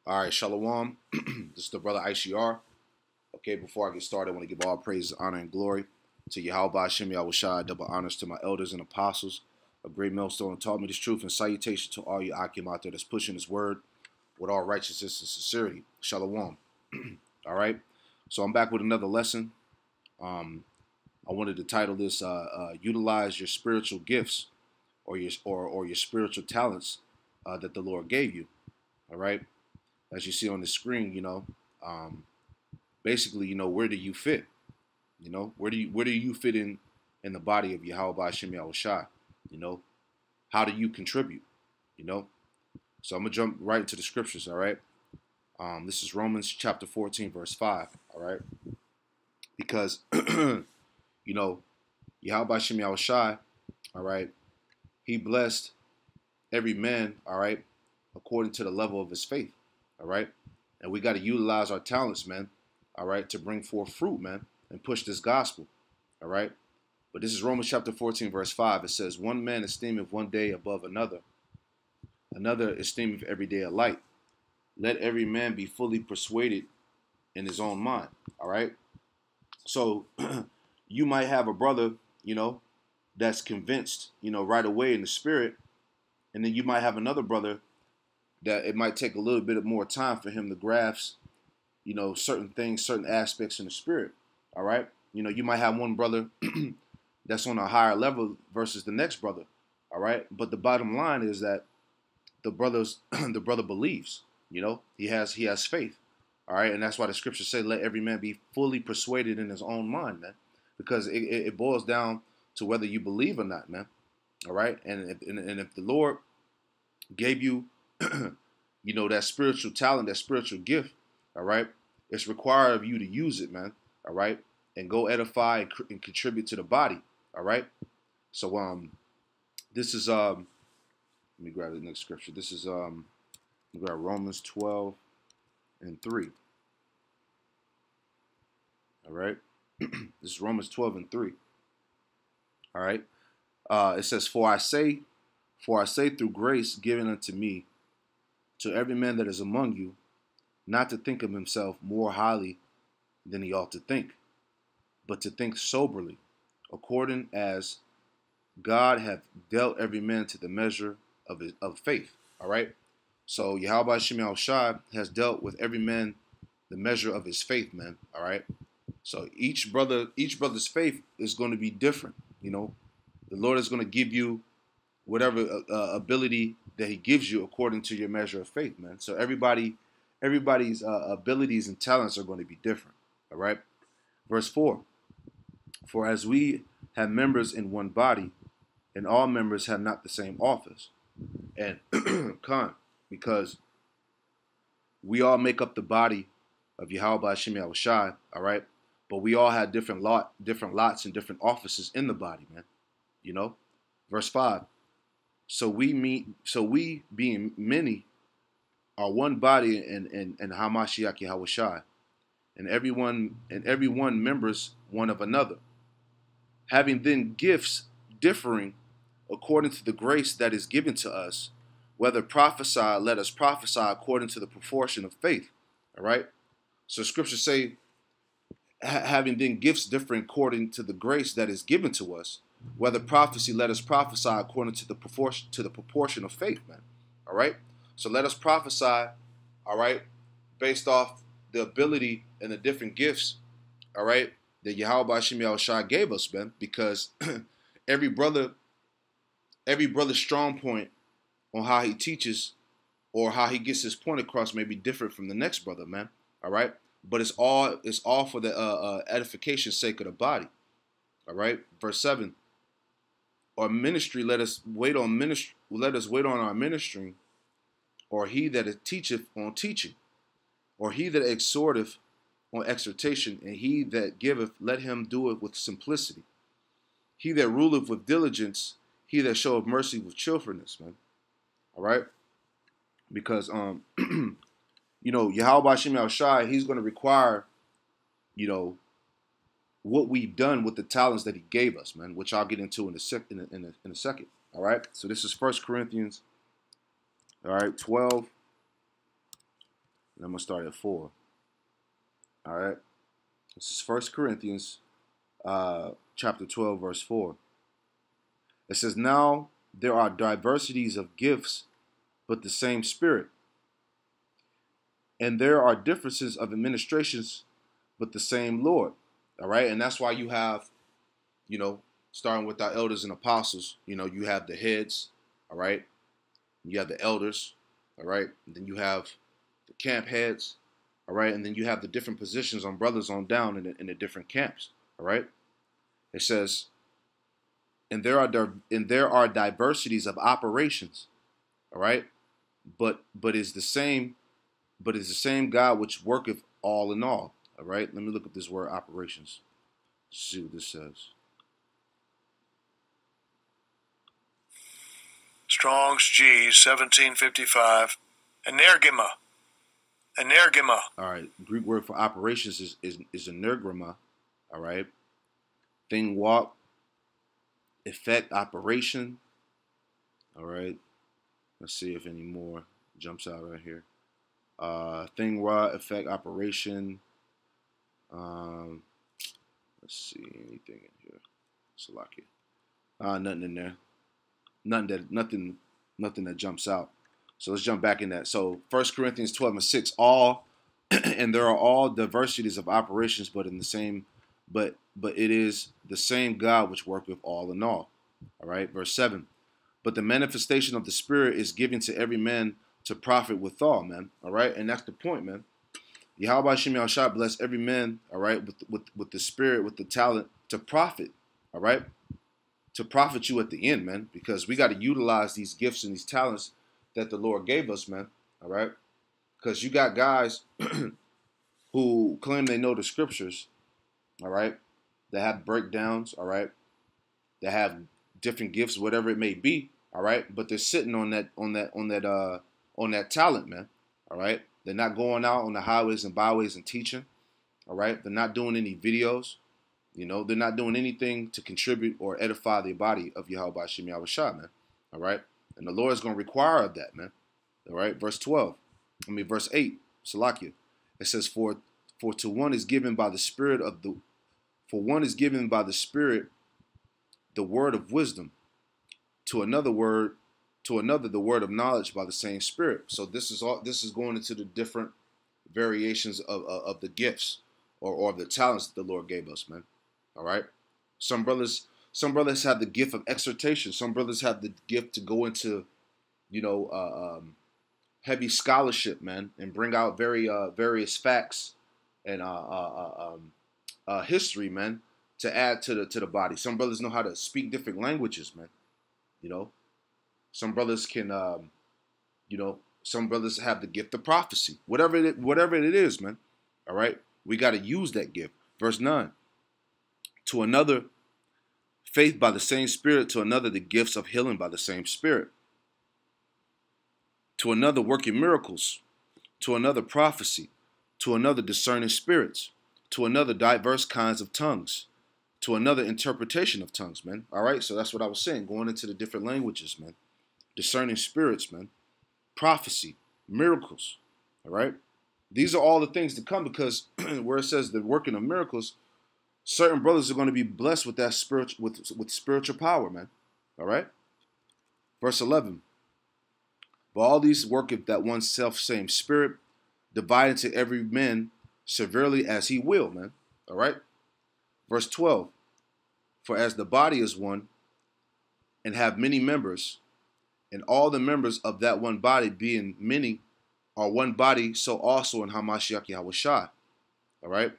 All right, Shalom. This is the brother ICR. Okay, before I get started, I want to give all praise, honor, and glory to Yahweh Hashem Yahushua. Double honors to my elders and apostles. A great millstone taught me this truth, and salutation to all you Akim out there that's pushing his word with all righteousness and sincerity. Shalom. All right, so I'm back with another lesson. I wanted to title this "Utilize Your Spiritual Gifts or your spiritual talents that the Lord gave you." All right. As you see on the screen, basically, where do you fit? Where do you fit in the body of Yahweh Hashem Yahushua? How do you contribute? So I'm gonna jump right into the scriptures. All right. This is Romans chapter 14, verse 5. All right. Because Yahweh Hashem Yahushua, all right, he blessed every man, all right, according to the level of his faith. All right. And we got to utilize our talents, man. All right. To bring forth fruit, man, and push this gospel. All right. But this is Romans chapter 14, verse 5. It says, one man esteemeth one day above another. Another esteemeth every day alike. Let every man be fully persuaded in his own mind. All right. So you might have a brother, that's convinced, right away in the spirit. And then you might have another brother that it might take a little bit more time for him to grasp, certain things, certain aspects in the spirit. All right. You might have one brother that's on a higher level versus the next brother. All right. But the bottom line is that the brother believes, he has faith. All right. And that's why the scriptures say, let every man be fully persuaded in his own mind, man, because it boils down to whether you believe or not, man. All right. And if the Lord gave you, that spiritual talent, that spiritual gift, all right, it's required of you to use it, man, all right, and go edify and contribute to the body, all right. So this is let me grab the next scripture. This is we got Romans 12 and 3. All right. This is Romans 12 and 3. All right. It says, for I say through grace given unto me, to every man that is among you, not to think of himself more highly than he ought to think, but to think soberly, according as God hath dealt every man to the measure of faith. All right. So Yahweh Hashem Yahushua has dealt with every man the measure of his faith, man. All right. So each brother's faith is going to be different. The Lord is going to give you whatever ability that he gives you according to your measure of faith, man. So everybody's abilities and talents are going to be different. All right. Verse 4. For as we have members in one body, and all members have not the same office. And because we all make up the body of Yahweh Hashem Yahushua, all right? But we all have different lots and different offices in the body, man. Verse 5. So we being many are one body in Hamashiach Yahushua, and every one members one of another, having then gifts differing according to the grace that is given to us. Whether prophesy, let us prophesy according to the proportion of faith. All right. So scriptures say, having then gifts differing according to the grace that is given to us. Whether prophecy, let us prophesy according to the proportion of faith, man. All right. So let us prophesy, all right, based off the ability and the different gifts, all right, that Yahweh Hashem Yahushua gave us, man, because every brother's strong point on how he teaches or how he gets his point across may be different from the next brother, man. All right. But it's all for the edification sake of the body. All right. Verse 7. Our ministry, let us wait on our ministering, or he that teacheth on teaching, or he that exhorteth on exhortation, and he that giveth, let him do it with simplicity. He that ruleth with diligence, he that showeth mercy with cheerfulness, man. All right? Because Yahweh Hashem Yahushua, he's going to require, what we've done with the talents that he gave us, man, which I'll get into in a second. All right? So this is 1 Corinthians, all right, 12 And I'm going to start at 4. All right. This is 1 Corinthians chapter 12, verse 4. It says, now there are diversities of gifts, but the same Spirit. And there are differences of administrations, but the same Lord. All right. And that's why you have, starting with our elders and apostles, you have the heads. All right. You have the elders. All right. And then you have the camp heads. All right. And then you have the different positions on brothers on down in the different camps. All right. It says, and there are diversities of operations. All right. But is the same God which worketh all in all. All right. Let me look at this word operations. See what this says. Strong's G 1755. Energema. All right. Greek word for operations is energema. All right. Thing, walk, effect, operation. All right. Let's see if any more jumps out right here. Thing, raw, effect, operation. Let's see anything in here. Salakia. Nothing in there. Nothing that jumps out. So let's jump back in that. So 1 Corinthians 12 and 6, and there are all diversities of operations, but it is the same God which worketh all in all. All right, verse 7. But the manifestation of the Spirit is given to every man to profit withal, man. All right, and that's the point, man. Yahweh Shem Yahshua bless every man, all right, with the Spirit, with the talent to profit, all right, to profit you at the end, man, because we got to utilize these gifts and these talents that the Lord gave us, man, all right, because you got guys who claim they know the scriptures, all right, that have breakdowns, all right, that have different gifts, whatever it may be, all right, but they're sitting on that talent, man, all right. They're not going out on the highways and byways and teaching, all right. They're not doing any videos, they're not doing anything to contribute or edify the body of Yahweh Shem Yahushua, man, all right. And the Lord is going to require of that, man, all right. Verse 8, Salakia. It says, for to one is given by the Spirit for one is given by the Spirit the word of wisdom, to another the word of knowledge by the same Spirit. So this is going into the different variations of the gifts or the talents that the Lord gave us, man. All right. Some brothers have the gift of exhortation. Some brothers have the gift to go into, heavy scholarship, man, and bring out various facts and history, man, to add to the body. Some brothers know how to speak different languages, man. Some brothers can, some brothers have the gift of prophecy. Whatever it is, man. All right, we got to use that gift. Verse 9. To another, faith by the same Spirit. To another, the gifts of healing by the same Spirit. To another, working miracles. To another, prophecy. To another, discerning spirits. To another, diverse kinds of tongues. To another, interpretation of tongues, man. All right, so that's what I was saying, going into the different languages, man. Discerning spirits, man. Prophecy, miracles, all right? These are all the things to come, because where it says the working of miracles, certain brothers are going to be blessed with that with spiritual power, man. All right? Verse 11. But all these worketh that one self-same Spirit, divided to every man severely as he will, man. All right? Verse 12. For as the body is one, and have many members, and all the members of that one body being many are one body, so also in Hamashiach Yahushua. All right?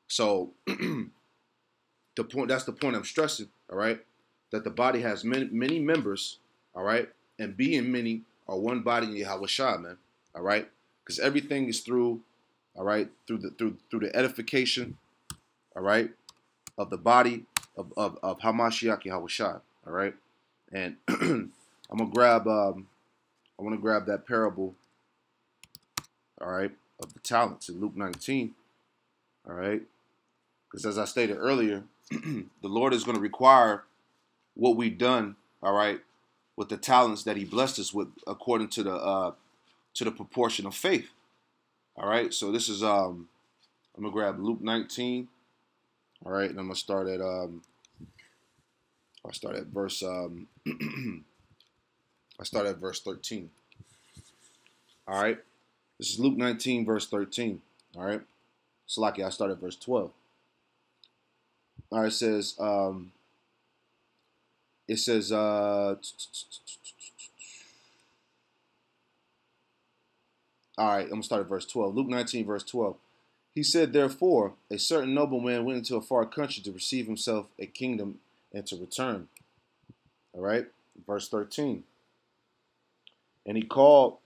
So that's the point I'm stressing, all right? That the body has many members, all right? And being many are one body in Yahushua, man. All right? Because everything is through, all right, through the edification, all right, of the body of Hamashiach Yahushua, all right? And I want to grab that parable, all right, of the talents in Luke 19, all right? Because as I stated earlier, the Lord is going to require what we've done, all right, with the talents that He blessed us with, according to the proportion of faith, All right, so this is I'm gonna grab Luke 19. All right, and I'm gonna start at I start at verse I start at verse 13. All right, this is Luke 19 verse 13. All right, Salaki, I start at verse 12. All right, it says all right, I'm gonna start at verse 12. Luke 19 verse 12. He said, therefore, a certain nobleman went into a far country to receive himself a kingdom and to return. All right, verse 13. And he called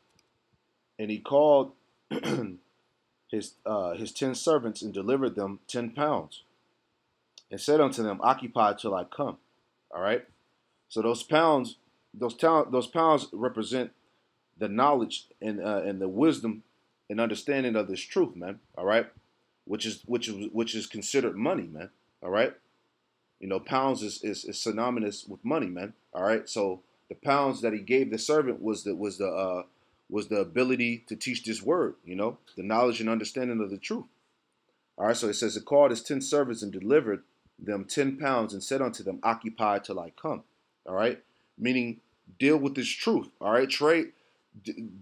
his 10 servants and delivered them 10 pounds and said unto them, occupy till I come. All right. So those pounds represent the knowledge and the wisdom and understanding of this truth, man. All right, which is considered money, man. All right, you know, pounds is synonymous with money, man. All right, so the pounds that he gave the servant was the ability to teach this word, you know, the knowledge and understanding of the truth. All right, so it says, it called his 10 servants and delivered them 10 pounds and said unto them, occupy till I come. All right, meaning deal with this truth. All right, trade,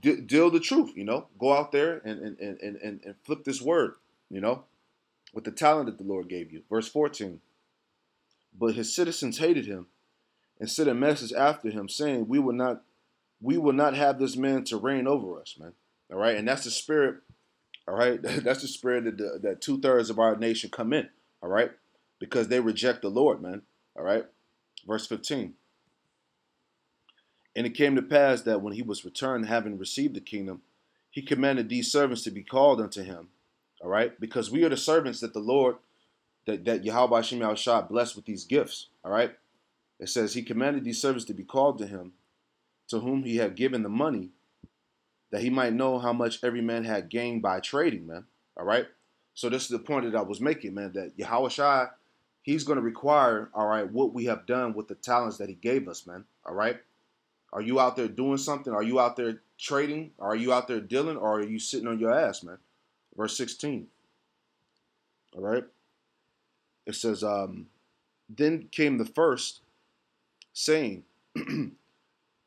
deal the truth. You know, go out there and flip this word. You know, with the talent that the Lord gave you. Verse 14. But his citizens hated him and sent a message after him, saying, we will not have this man to reign over us, man. All right, and that's the spirit. All right, that's the spirit that 2/3 of our nation come in. All right, because they reject the Lord, man. All right, verse 15. And it came to pass that when he was returned, having received the kingdom, he commanded these servants to be called unto him. All right, because we are the servants that the Lord, that Yahweh Shem Yahushua blessed with these gifts. All right, it says he commanded these servants to be called to him, to whom he had given the money, that he might know how much every man had gained by trading, man. All right, so this is the point that I was making, man. That Yahushua, he's going to require, all right, what we have done with the talents that he gave us, man. All right. Are you out there doing something? Are you out there trading? Are you out there dealing? Or are you sitting on your ass, man? Verse 16. All right. It says, then came the first, saying,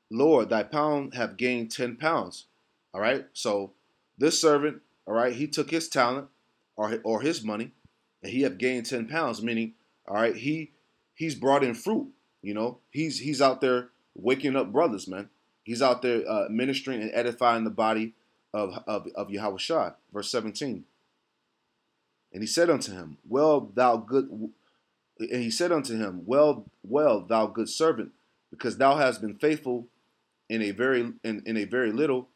Lord, thy pound have gained 10 pounds. All right. So this servant, all right, he took his talent or his money, and he have gained 10 pounds, meaning, all right, he's brought in fruit. You know, he's out there waking up brothers, man. He's out there ministering and edifying the body of Yahweh Shai. Verse 17. And he said unto him, well, thou good servant, because thou hast been faithful in a very little,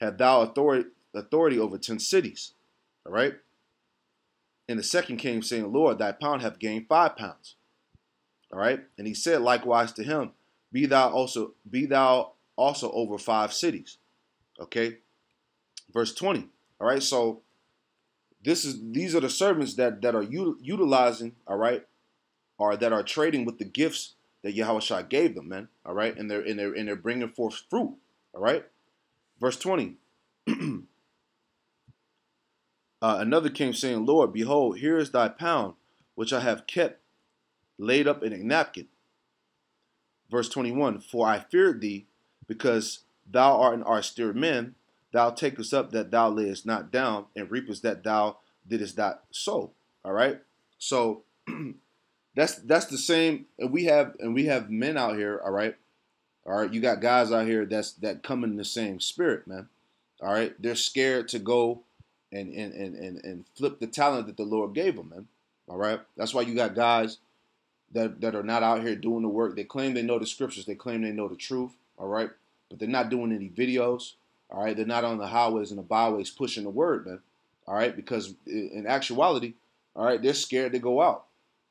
have thou authority over 10 cities. All right. And the second came, saying, Lord, thy pound hath gained 5 pounds. All right. And he said likewise to him, be thou also over 5 cities. Okay. Verse 20. All right. So these are the servants that are utilizing, all right, or that are trading with the gifts that Yahweh gave them, man. All right. And they're bringing forth fruit. All right. Verse 20. Another came, saying, Lord, behold, here is thy pound, which I have kept laid up in a napkin. Verse 21, for I feared thee, because thou art an austere man, thou takest up that thou layest not down, and reapest that thou didst not sow. All right. So that's the same. And we have men out here. All right. All right. You got guys out here that come in the same spirit, man. All right. They're scared to go and flip the talent that the Lord gave them, man. All right. That's why you got guys that are not out here doing the work. They claim they know the scriptures. They claim they know the truth. All right. But they're not doing any videos. All right. They're not on the highways and the byways pushing the word, man. All right. Because in actuality, all right, they're scared to go out.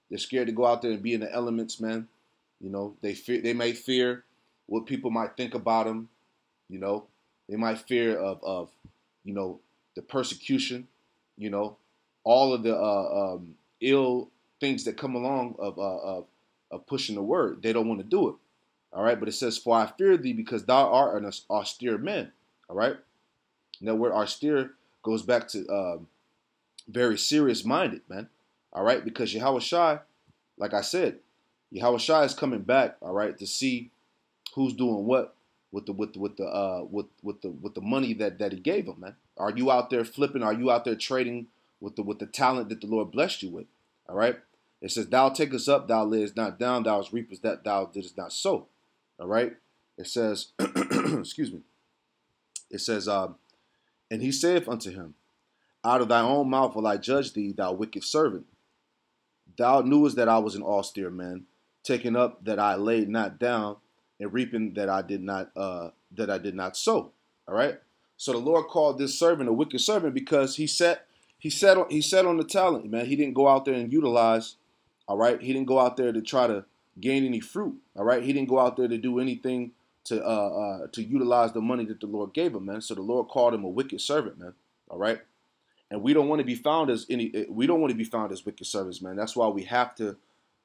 They're scared to go out there and be in the elements, man. You know, they may fear what people might think about them. You know, they might fear of you know, the persecution, you know, all of the ill things that come along of pushing the word. They don't want to do it. All right. But it says, for I fear thee, because thou art an austere man. All right. And that word austere goes back to very serious minded, man. All right, because Yahweh Shai, like I said, Yahweh Shai is coming back, all right, to see who's doing what with the money that he gave him, man. Are you out there flipping? Are you out there trading with the talent that the Lord blessed you with? All right. It says, "Thou takest up, thou layest not down, thou reapest that thou didst not sow." All right. It says, excuse me. It says, and he saith unto him, "Out of thy own mouth will I judge thee, thou wicked servant. Thou knewest that I was an austere man, taking up that I laid not down, and reaping that I did not sow." All right. So the Lord called this servant a wicked servant because he sat on the talent, man. He didn't go out there and utilize. All right. He didn't go out there to try to gain any fruit. All right. He didn't go out there to do anything to utilize the money that the Lord gave him, man. So the Lord called him a wicked servant, man. All right. And we don't want to be found as wicked servants, man. That's why we have to.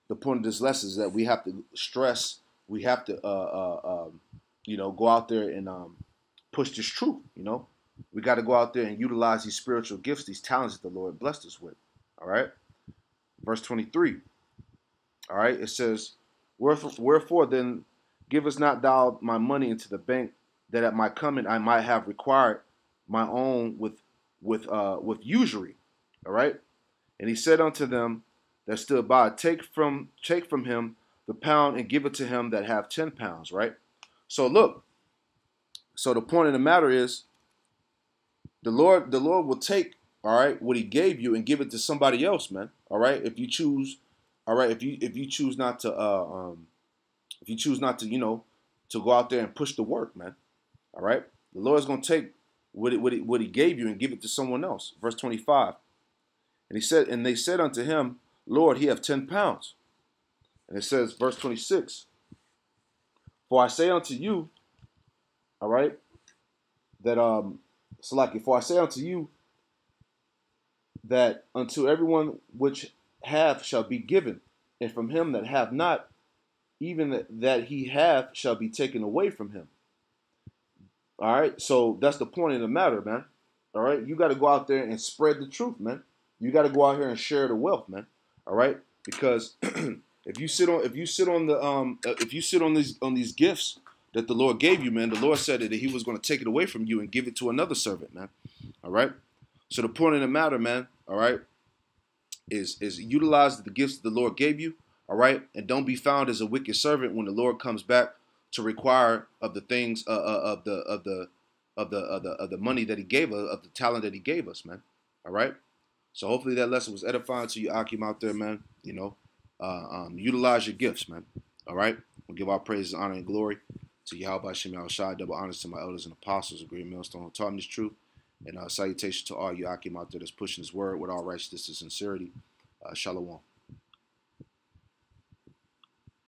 The point of this lesson is that we have to stress. We have to, go out there and push this truth. We got to go out there and utilize these spiritual gifts, these talents that the Lord blessed us with. All right. Verse 23. All right. It says, "Wherefore then givest not thou my money into the bank, that at my coming I might have required my own with usury." All right. And he said unto them that stood by, take from him the pound and give it to him that have 10 pounds. Right. So look. So the point of the matter is, the Lord will take, all right, what he gave you and give it to somebody else, man. All right. If you choose, all right, if you choose not to to go out there and push the work, man. All right. The Lord's going to take what he gave you and give it to someone else. Verse 25. And they said unto him, "Lord, he have 10 pounds. And it says, verse 26, "For I say unto you," all right, that for I say unto you that unto everyone which hath shall be given, and from him that hath not, even that he hath shall be taken away from him." All right. So that's the point of the matter, man. All right. You got to go out there and spread the truth, man. You got to go out here and share the wealth, man. All right. Because if you sit on these gifts that the Lord gave you, man, the Lord said that he was going to take it away from you and give it to another servant, man. All right. So the point of the matter, man, all right, is utilize the gifts the Lord gave you, all right, and don't be found as a wicked servant when the Lord comes back to require of the things of the money that he gave us, of the talent that he gave us, man. All right. So hopefully that lesson was edifying to you, Akim, out there, man. Utilize your gifts, man. All right. We'll give our praises, honor, and glory to Yahweh Shem Shai. Double honors to my elders and apostles, a great millstone who taught me this truth. And salutation to all you Akim out there that's pushing his word with all righteousness and sincerity. Shalom.